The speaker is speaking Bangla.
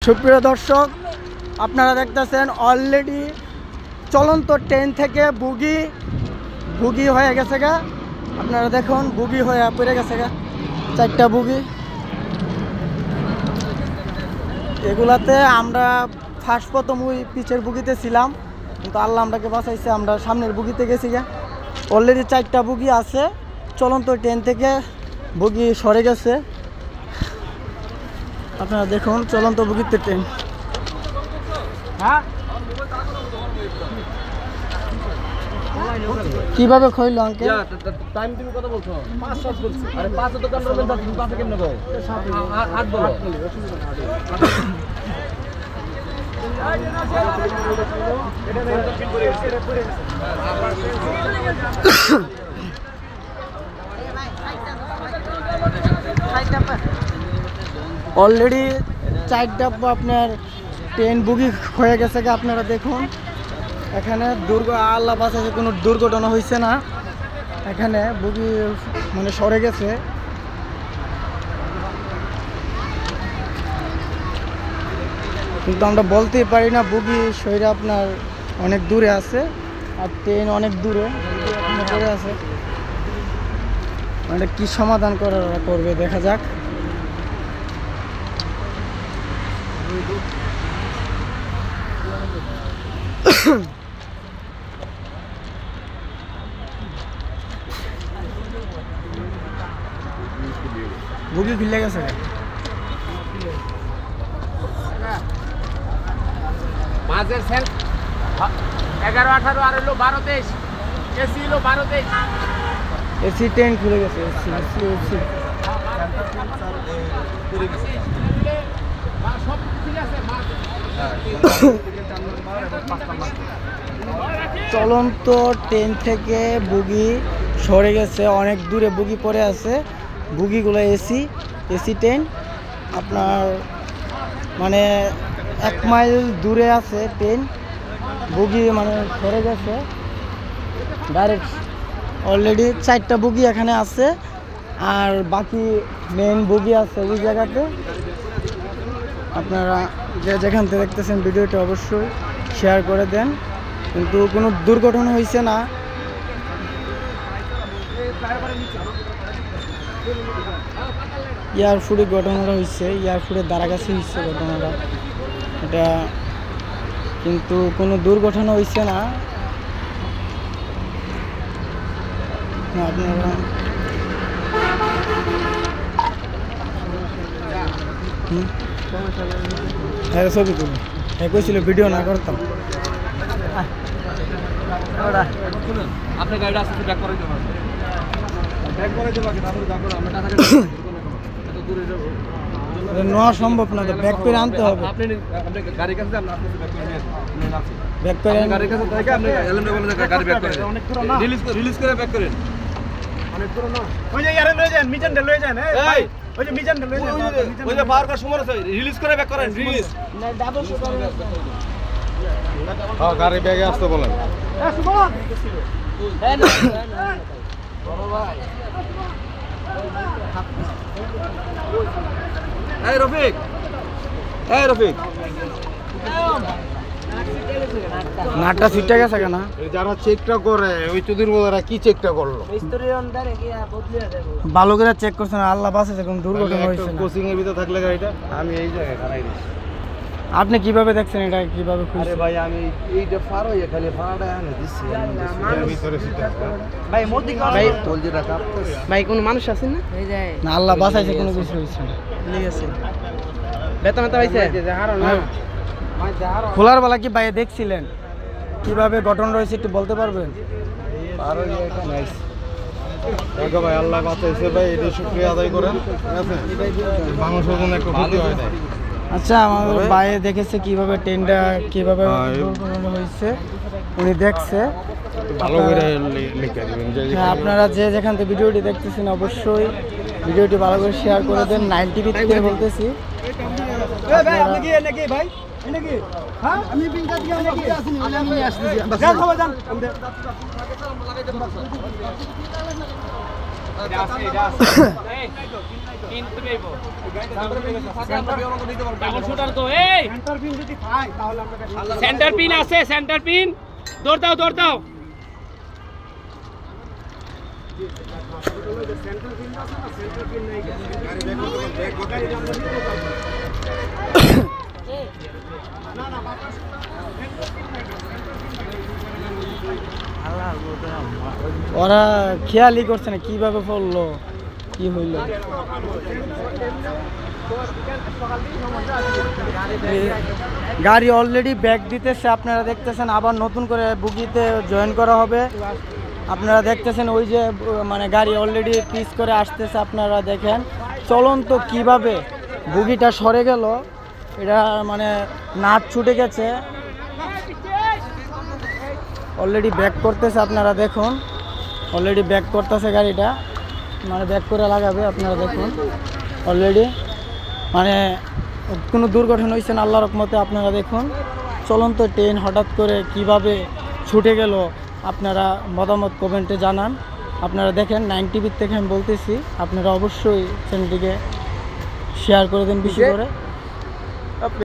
সুপ্রিয় দর্শক, আপনারা দেখতেছেন অলরেডি চলন্ত ট্রেন থেকে বুগি হয়ে গেছে গা। আপনারা দেখুন বুগি হয়ে পড়ে গেছে গা, 4টা বুগি। এগুলাতে আমরা প্রথম ওই পিচের বুগিতে ছিলাম, কিন্তু আল্লাহ আমরাকে বাঁচাইছে, আমরা সামনের বুগিতে গেছি গা। অলরেডি 4টা বুগি আছে, চলন্ত ট্রেন থেকে বুগি সরে গেছে। আপনারা দেখুন চলন্ত বুগিতে ট্রেন। কিভাবে খইল আঙ্কেল? টাইম তুমি কত বলছো? 5 বলছি। আরে 5 তো কন্ট্রোল দাও, তুমি 5 কেমনে কও? 8 বলো। অলরেডি 4টা আপনার ট্রেন বুগি হয়ে গেছে। আপনারা দেখুন এখানে আল্লাহ বাঁচাইছে, কোনো দুর্ঘটনা হয়েছে না। এখানে বুগি মানে সরে গেছে। কিন্তু আমরা বলতেই পারি না, বুগি সরে আপনার অনেক দূরে আছে আর ট্রেন অনেক দূরে পড়ে আছে। মানে কি সমাধান করবে দেখা যাক। বুগি খুলে গেছে, মাঝের সেল 11 18 আর হলো 12 23 এসি হলো 12 23 এসি ট্রেন খুলে গেছে। এসি সব ঠিক আছে। চলন্ত ট্রেন থেকে বুগি সরে গেছে, অনেক দূরে বুগি পড়ে আছে। বুগিগুলো এসি ট্রেন আপনার মানে 1 মাইল দূরে আছে ট্রেন। বুগি মানে সরে গেছে ডাইরেক্ট। অলরেডি 4টা বুগি এখানে আছে, আর বাকি মেন বুগি আছে ওই জায়গাতে। আপনারা যেখান থেকে দেখতেছেন ভিডিওটা অবশ্যই শেয়ার করে দেন। কিন্তু কোনো দুর্ঘটনা হয়েছে না। এয়ারফুটে ঘটনাটা হয়েছে, এয়ারফুটের দ্বারা কাছে হয়েছে ঘটনাটা এটা, কিন্তু কোনো দুর্ঘটনা হয়েছে না। আপনারা হ্যাঁ ছবি তুলি, হ্যাঁ কইছিল ভিডিও না করতাম। আপনি গাড়িটা আসতে ব্যাক করে দেবেন, ব্যাক করে দেবেন কি তারপরে ব্যাক করে আমরা টাকা এত দূরে যাব নেওয়া সম্ভব না, তো ব্যাক করে আনতে হবে। আপনি গাড়ির কাছে আমরা আপনাকে ব্যাক করে নিয়ে আসি, ব্যাক করে গাড়ির কাছে থেকে আপনি এলএমডি বলে গাড়ি ব্যাক করে অনেক দূর না, রিলিজ করে ব্যাক করেন। অনেক দূর না, ওই যে ইয়ারে লয়ে যান, মিজান লয়ে যান। এই ভাই ওই যে মিজান লয়ে যান, ওই যে বার করার সময় আছে, রিলিজ করে ব্যাক করেন। রিলিজ না, ডাবল শুকার। হ্যাঁ গাড়ি ব্যাগে আসতে বলেন। এ সুমন এই না বড় ভাই, এই রফিক, এই রফিক নাটটা ফিটে গেছে কেন? যারা চেকটা করে ওই চুদির মধ্যে কি চেকটা করলো? ভালো করে চেক করছে না, আল্লাহ বাঁচাইছে, কোনো দুর্ঘটনা হয়েছে না। কোচিং এর ভিতরে থাকলে গাড়িটা আমি এই জায়গায় খারাই দিছি। আপনি কিভাবে দেখছেন এটা, কিভাবে খুলছে? আরে ভাই আমি এইটা ফার হই, খালি ফাড়াটা এনে দিছি এর ভিতরে সিটা ভাই মোদি ভাই বলজি রাখা ভাই কোন মানুষ আছেন না? এই যায় না, আল্লাহ বাঁচাইছে, কোনো কিছু হইছে না। ঠিক আছে, বেতা পাইছে খোলার বেলা কি ভাই দেখছিলেন কিভাবে ঘটনা রয়েছে, একটু বলতে পারবেন? আর ওই এটা নাইস দেখো ভাই, আল্লাহ বাঁচাইছে ভাই, এটা শুকরিয়া আদায় করেন। ঠিক আছে, মানুষের জন্য একটু ক্ষতি হয় না। আচ্ছা, আমাদের ভাই দেখেছে কিভাবে ট্রেনটা কিভাবে দুর্ঘটনা হয়েছে, উনি দেখছে। ভালো করে লিখে দিবেন। আপনারা যে যেখান থেকে ভিডিওটি দেখতেছেন অবশ্যই ভিডিওটি ভালো করে শেয়ার করে দেন। 90 থেকে বলতেছি। আপনি কি নাকি ভাই নাকি? হ্যাঁ আমি পিঙ্কা দিয়ে নাকি আসিনি, আমি নিয়ে আসতেছি। যান সবাই যান, এটা আছে কিনতে পাইবো সেন্টার বিয়ে দিতে পারবো ডাবল শুটার তো এই সেন্টার পিন যদি পাই তাহলে আপনাকে সেন্টার পিন আছে সেন্টার পিন দৌড় দাও দৌড় দাও সেন্টার পিন আছে না সেন্টার পিন নাই না না ওরা খেয়ালই করছে না কিভাবে পড়লো কি হইলো গাড়ি অলরেডি ব্যাক দিতেছে আপনারা দেখতেছেন আবার নতুন করে বুগিতে জয়েন করা হবে আপনারা দেখতেছেন ওই যে মানে গাড়ি অলরেডি পিচ করে আসতেছে আপনারা দেখেন চলন্ত কিভাবে বুগিটা সরে গেল এটা মানে নাট ছুটে গেছে অলরেডি ব্যাক করতেছে আপনারা দেখুন অলরেডি ব্যাক করতেছে গাড়িটা মানে ব্যাক করে লাগাবে আপনারা দেখুন অলরেডি মানে কোনো দুর্ঘটনা হয়েছে না আল্লাহর রহমতে আপনারা দেখুন চলন্ত ট্রেন হঠাৎ করে কিভাবে ছুটে গেল আপনারা মতামত কমেন্টে জানান আপনারা দেখেন 9 টিভির থেকে আমি বলতেছি আপনারা অবশ্যই চ্যানেলটিকে শেয়ার করে দিন বেশি করে